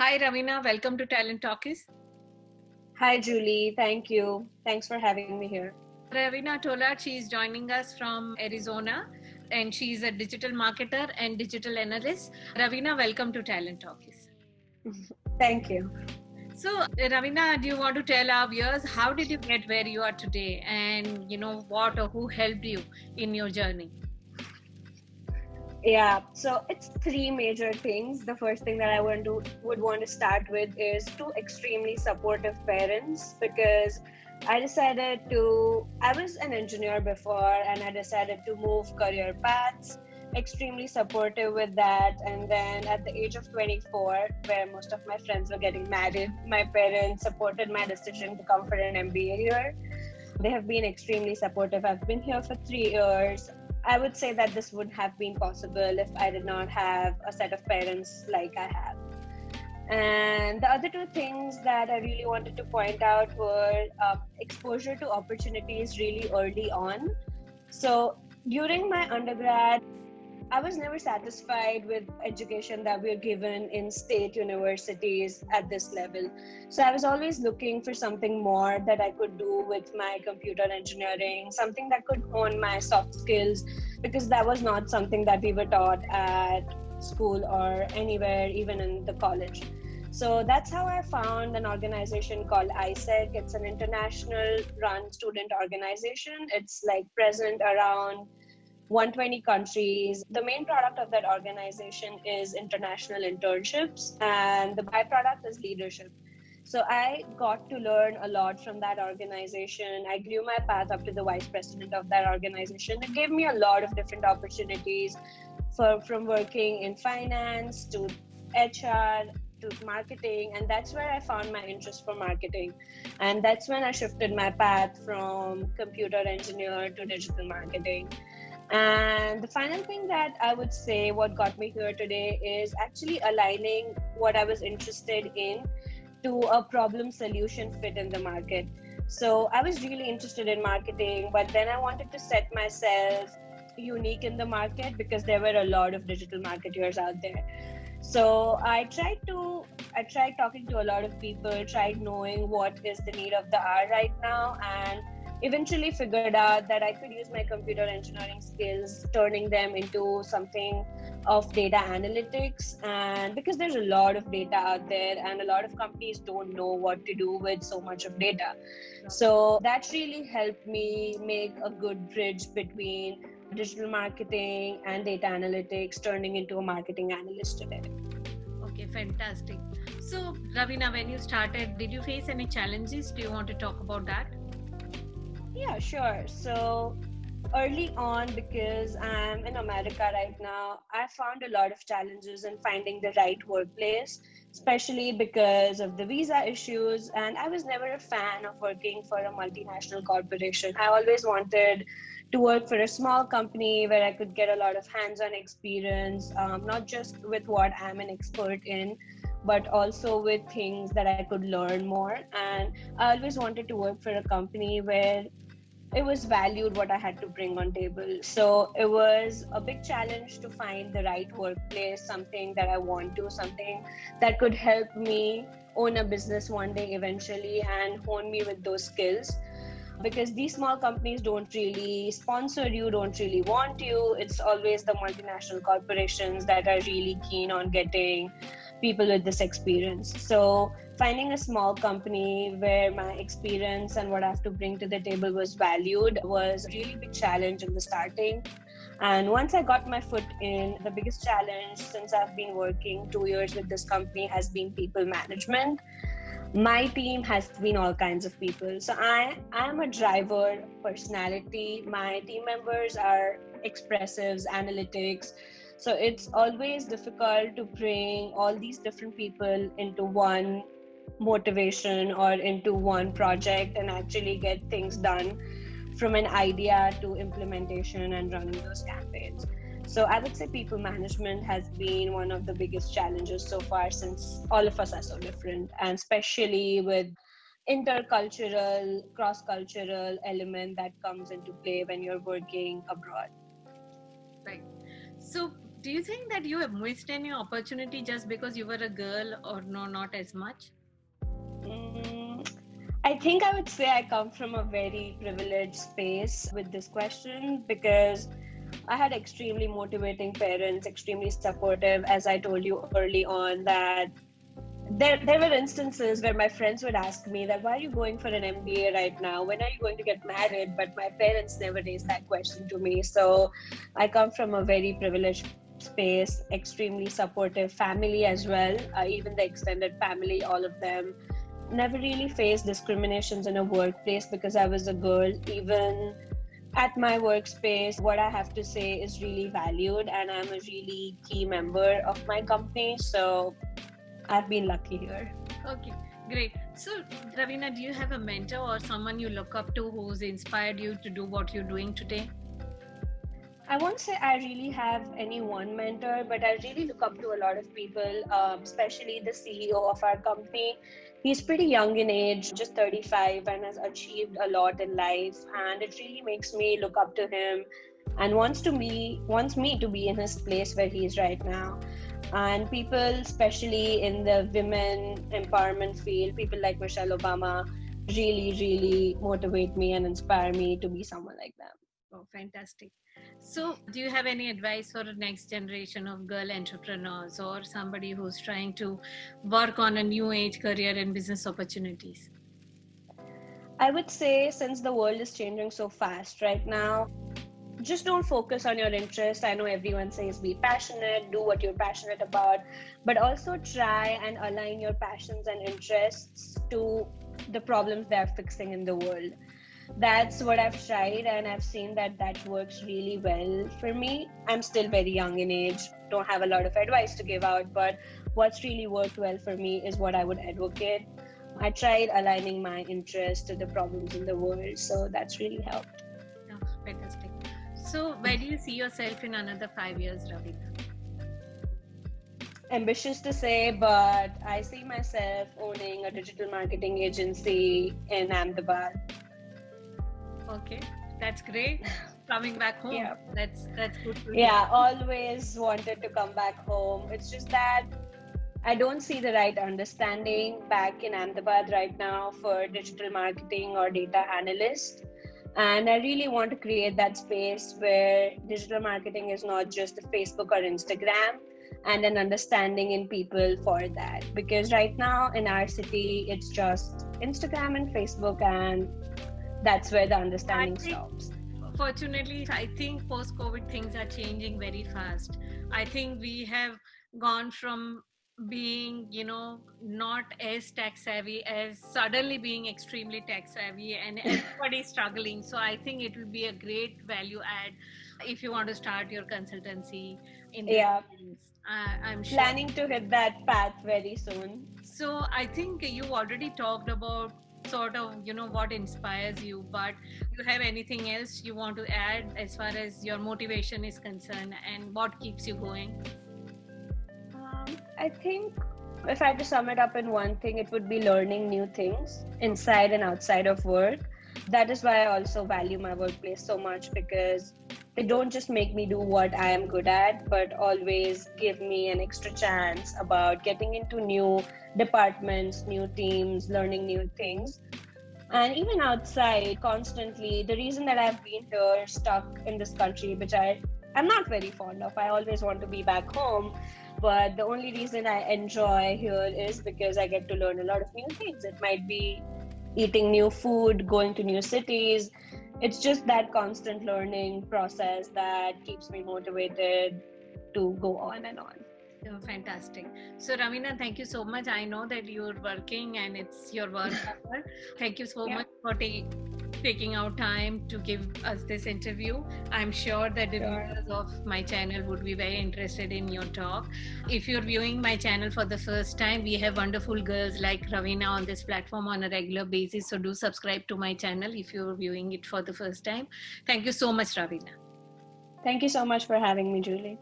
Hi Ravina, welcome to Talent Talkies. Hi, Julie. Thank you. Thanks for having me here. Ravina Tola, she is joining us from Arizona and she is a digital marketer and digital analyst. Ravina, welcome to Talent Talkies. Thank you. So, Ravina, do you want to tell our viewers how did you get where you are today and what or who helped you in your journey? Yeah, so it's three major things. The first thing that would want to start with is two extremely supportive parents because I was an engineer before and I decided to move career paths. Extremely supportive with that. And then at the age of 24, where most of my friends were getting married, my parents supported my decision to come for an MBA here. They have been extremely supportive. I've been here for 3 years. I would say that this wouldn't have been possible if I did not have a set of parents like I have. And the other two things that I really wanted to point out were exposure to opportunities really early on. So during my undergrad, I was never satisfied with education that we're given in state universities at this level. So I was always looking for something more that I could do with my computer engineering, something that could hone my soft skills, because that was not something that we were taught at school or anywhere, even in the college. So that's how I found an organization called ISEC. It's an international run student organization. It's like present around 120 countries. The main product of that organization is international internships, and the byproduct is leadership. So I got to learn a lot from that organization. I grew my path up to the vice president of that organization. It gave me a lot of different opportunities from working in finance to HR to marketing, and that's where I found my interest for marketing. And that's when I shifted my path from computer engineer to digital marketing. And the final thing that I would say what got me here today is actually aligning what I was interested in to a problem solution fit in the market. So I was really interested in marketing, but then I wanted to set myself unique in the market because there were a lot of digital marketers out there. So I tried talking to a lot of people, tried knowing what is the need of the hour right now, and eventually figured out that I could use my computer engineering skills, turning them into something of data analytics. And because there's a lot of data out there and a lot of companies don't know what to do with so much of data. So that really helped me make a good bridge between digital marketing and data analytics, turning into a marketing analyst today. Okay, fantastic. So, Ravina, when you started, did you face any challenges? Do you want to talk about that? Yeah, sure. So early on, because I'm in America right now, I found a lot of challenges in finding the right workplace, especially because of the visa issues. And I was never a fan of working for a multinational corporation. I always wanted to work for a small company where I could get a lot of hands on experience, not just with what I'm an expert in, but also with things that I could learn more. And I always wanted to work for a company where it was valued what I had to bring on table. So it was a big challenge to find the right workplace, something that I want to, something that could help me own a business one day eventually and hone me with those skills. Because these small companies don't really sponsor you, don't really want you. It's always the multinational corporations that are really keen on getting people with this experience. So finding a small company where my experience and what I have to bring to the table was valued was a really big challenge in the starting. And once I got my foot in, the biggest challenge since I've been working 2 years with this company has been people management. My team has been all kinds of people. So I'm a driver personality. My team members are expressives, analytics. So it's always difficult to bring all these different people into one motivation or into one project and actually get things done from an idea to implementation and running those campaigns. So I would say people management has been one of the biggest challenges so far, since all of us are so different, and especially with intercultural, cross-cultural element that comes into play when you're working abroad. Right. So, Do you think that you have missed any opportunity just because you were a girl, or no, not as much? Mm, I think I would say I come from a very privileged space with this question because I had extremely motivating parents, extremely supportive, as I told you early on, that there were instances where my friends would ask me that why are you going for an MBA right now? When are you going to get married? But my parents never raised that question to me. So I come from a very privileged space, extremely supportive family as well, even the extended family, all of them. Never really faced discriminations in a workplace because I was a girl. Even at my workspace, what I have to say is really valued, and I'm a really key member of my company. So I've been lucky here. Okay, great. So, Ravina, do you have a mentor or someone you look up to who's inspired you to do what you're doing today? I won't say I really have any one mentor, but I really look up to a lot of people, especially the CEO of our company. He's pretty young in age, just 35, and has achieved a lot in life. And it really makes me look up to him and wants me to be in his place where he is right now. And people, especially in the women empowerment field, people like Michelle Obama, really motivate me and inspire me to be someone like them. Oh, fantastic. So, do you have any advice for the next generation of girl entrepreneurs or somebody who's trying to work on a new age career and business opportunities? I would say, since the world is changing so fast right now, just don't focus on your interest. I know everyone says be passionate, do what you're passionate about, but also try and align your passions and interests to the problems they're fixing in the world. That's what I've tried, and I've seen that that works really well for me. I'm still very young in age, don't have a lot of advice to give out, but what's really worked well for me is what I would advocate. I tried aligning my interests to the problems in the world, so that's really helped. Oh, fantastic. So, where do you see yourself in another 5 years, Ravina? Ambitious to say, but I see myself owning a digital marketing agency in Ahmedabad. Okay, that's great. Coming back home, Yeah. that's good to Yeah, hear. always wanted to come back home. It's just that I don't see the right understanding back in Ahmedabad right now for digital marketing or data analyst. And I really want to create that space where digital marketing is not just the Facebook or Instagram, and an understanding in people for that. Because right now in our city, it's just Instagram and Facebook, and that's where the I understanding think, stops. fortunately, I think post COVID things are changing very fast. I think we have gone from being, not as tech savvy as suddenly being extremely tech savvy, and everybody struggling. So I think it will be a great value add if you want to start your consultancy in this Yeah, space. I'm sure. planning to hit that path very soon. So I think you already talked about sort of, what inspires you, but you have anything else you want to add as far as your motivation is concerned and what keeps you going? I think if I had to sum it up in one thing, it would be learning new things inside and outside of work. That is why I also value my workplace so much, because they don't just make me do what I am good at, but always give me an extra chance about getting into new departments, new teams, learning new things. And even outside, constantly, the reason that I've been here stuck in this country, which I'm not very fond of, I always want to be back home, but the only reason I enjoy here is because I get to learn a lot of new things. It might be eating new food, going to new cities. It's just that constant learning process that keeps me motivated to go on and on. Oh, fantastic. So, Ravina, thank you so much. I know that you're working and it's your work hour. Thank you so Yeah. much for taking out time to give us this interview. I'm sure that the Sure. viewers of my channel would be very interested in your talk. If you're viewing my channel for the first time, we have wonderful girls like Ravina on this platform on a regular basis. So, do subscribe to my channel if you're viewing it for the first time. Thank you so much, Ravina. Thank you so much for having me, Julie.